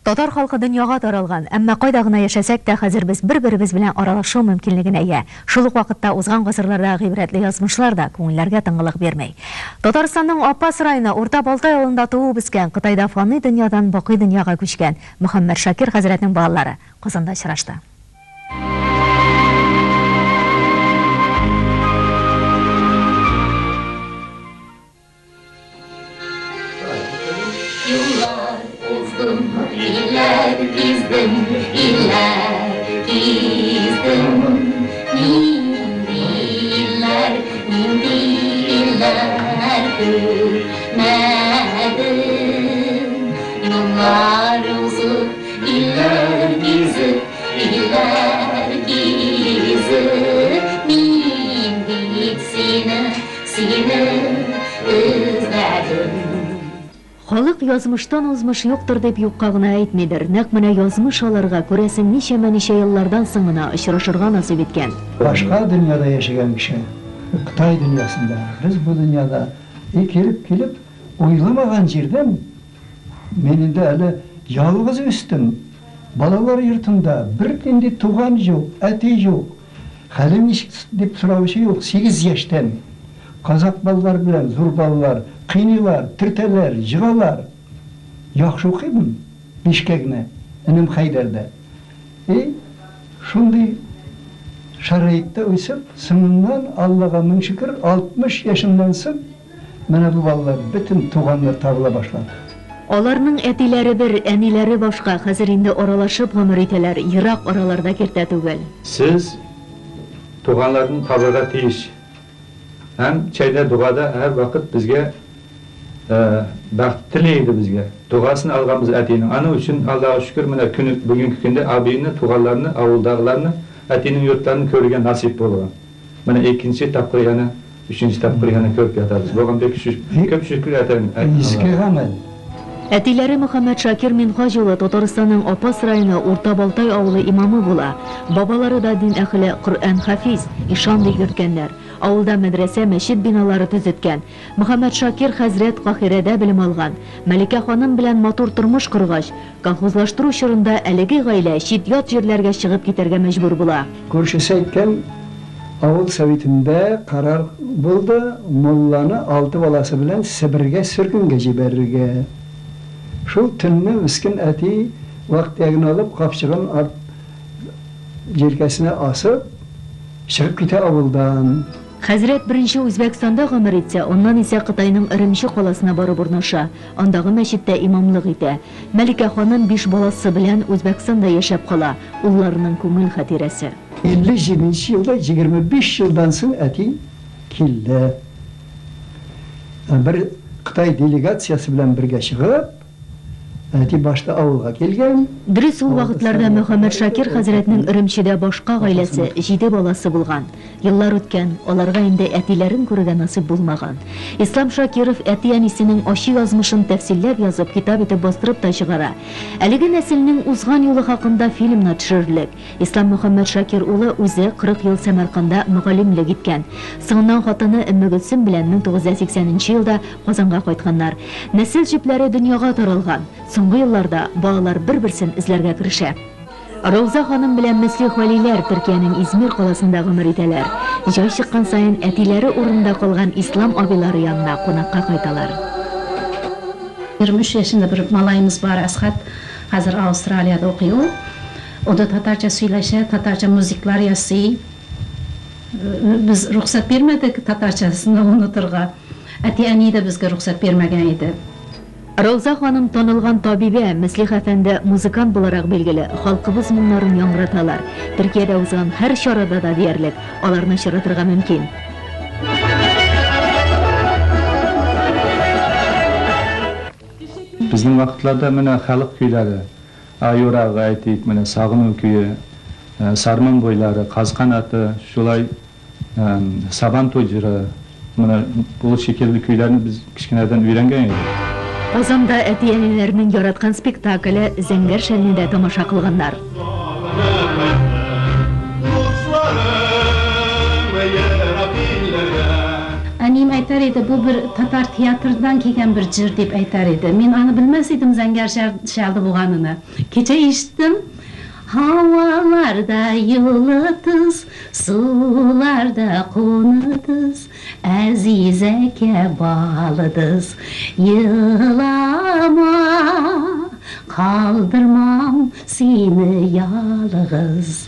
Татар халкы дөньяга таралган, әмма кайда гына яшәсәк тә хәзер без бер-беребез белән аралашу мөмкинлегенә ия. Шул ук вакытта узган гасырларда гыйбрәтле язмышлар да күңелләргә тыңгылык бирмәй. Татарстанның Апас районы Урта Балтай авылында туып үскән, Кытайда фани дөньядан бакый дөньяга күчкән Мөхәммәд Шакир хәзрәтнең балалары Казанда очрашты. İller gizdim, nindi iller görmedim. Yıllar uzun, iller gizip, mindik seni özledim. Халык язмыштан узмыш юктыр дип юкка гына әйтмидер. Нәкъ менә язмыш аларга күрәсең ничә еллардан соң гына очрашырга насыйп иткән. Башка дөньяда яшәгән кеше, Кытай дөньясында, без бу дөньяда килеп уйламаган җирдән мен инде әле ялгыз үстем. Балалар йортында бер нинди туган юк, әти юк. Хәлем ничек дип сораучы юк. 8 яшьтән казак балалар белән зур балалар кыйнылар, тиртәләр, җыгалар. Яхшы укыйм, бишкәгенә, инем Хайдарда. Шундый шарайтта үсеп, соңыннан Аллага мең шөкер 60 яшыннан соң менә бу балалар бөтен туганнар табыла башлады. Аларның әтиләре бер, әниләре башка, хәзер инде аралашып гомер итәләр, ерак араларда кертә түгел. Сез туганларны табырга тиеш. Һәм чәйдә дугада һәр вакыт безгә бәхт теләйди безгә. Дугасын алганбыз әтинең. Аны өчен Аллага шөкер, менә бүгенге көндә абыйны, туганларны, авылдагыларны, әтинең йортларын күрергә насип булган. Менә икенче тапкыр яна, өченче тапкыр яна күреп ятабыз. Булган бик күп шөкер әтәм. Иске гамәл. Әтиләре Мөхәммәд Шакир Минхаҗ улы Татарстанның Апас районы Урта Балтай авылы имамы була. Бабалары да дин әһле, Коръән хафиз, ишан дип йөрткәннәр. Авылда мәдрәсә, мәчет биналары төзеткән. Мөхәммәд Шакир хәзрәт Каһирәдә белем алган. Мәликә ханым белән матур тормыш коргач, колхозлаштыру чорында әлеге гаилә чит-ят җирләргә чыгып китәргә мәҗбүр була. Күршесе әйткән авыл советында карар булды, мулланы 6 баласы белән Себергә сөргөнгә җибәрергә. Шул төнне мискин әти вакыт ягын алып, капчыгын җилкәсенә асып, чыгып китә авылдан. Хәзрәт беренче Үзбәкстанда гомер итсә, оннан исә Кытайның Иремче каласына барып урнаша. Андагы мәчеттә имамлык итә. Мәликә ханым 5 баласы белән Үзбәкстанда яшәп кала. Улларының күңел хатирәсе. 57 елда, 25 елдан соң әти килде. Бер Кытай делегациясы белән бергә чыгып, әти башта авылга килгән. Дөрес ул вакытларда Мөхәммәд Шакир хәзрәтнең Иремчедә башка гаиләсе 7 баласы булган. Еллар үткән, аларга инде әтиләрен күрергә насыйп булмаган. Ислам Шакиров әти-әнисенең ачы язмышын тәфсилләп язып, китап итеп бастырып та чыгара. Әлеге нәселнең узган юлы хакында фильмны төшерерлек. Ислам Мөхәммәд Шакир улы үзе 40 ел Самарканда мөгаллимлек иткән. Соңыннан хатыны Өмме Гөлсем белән 1980 елда Казанга кайтканнар. Нәсел җепләре дөньяга таралган. Соңгы елларда балалар бер-берсен эзләргә керешә. Рауза ханым белән Мәслих Вәлиләр Төркиянең Измир каласында гомер итәләр. Җай чыккан саен әтиләре урында калган ислам абыйлары янына кунакка кайталар. 23 yaşında bir malayımız var Ashat. Hazır Avustralya'da okuyor. O da Tatarca söyləşə, Tatarca müzikler yazıyor. Biz ruhsat vermedik Tatarcasını unuturğa. Әти-әни de bizge ruhsat vermegen idi. Рауза ханым танылган табибе, Мәслих әфәнде музыкант буларак билгеле. Халкыбыз моңнарын яңгыраталар. Төркиядә узган һәр чарада да диярлек, аларны чыратырга мөмкин. Безнең вакытларда менә халык көйләре, Аюрак әйтик, менә Сагыну көе, Сарман бойлары, Казкан аты, шулай Сабан тоҗыры, менә бу шикелле көйләрне без кичкенәдән өйрәнгән идек. Казанда әти-әниләрнең яраткан спектакле Зәңгәр шәлнедә тамаша кылганнар. Әнем айтар еді, бұл бір татар театрдан келген бір жыр деп айтар еді. Мен аны білмес едім зәңгәр шалды болғанını. Кеше естім. Havalarda yıldız, sularda konuduz, Azizeke bağlıdız. Yılama, kaldırmam seni yalğız.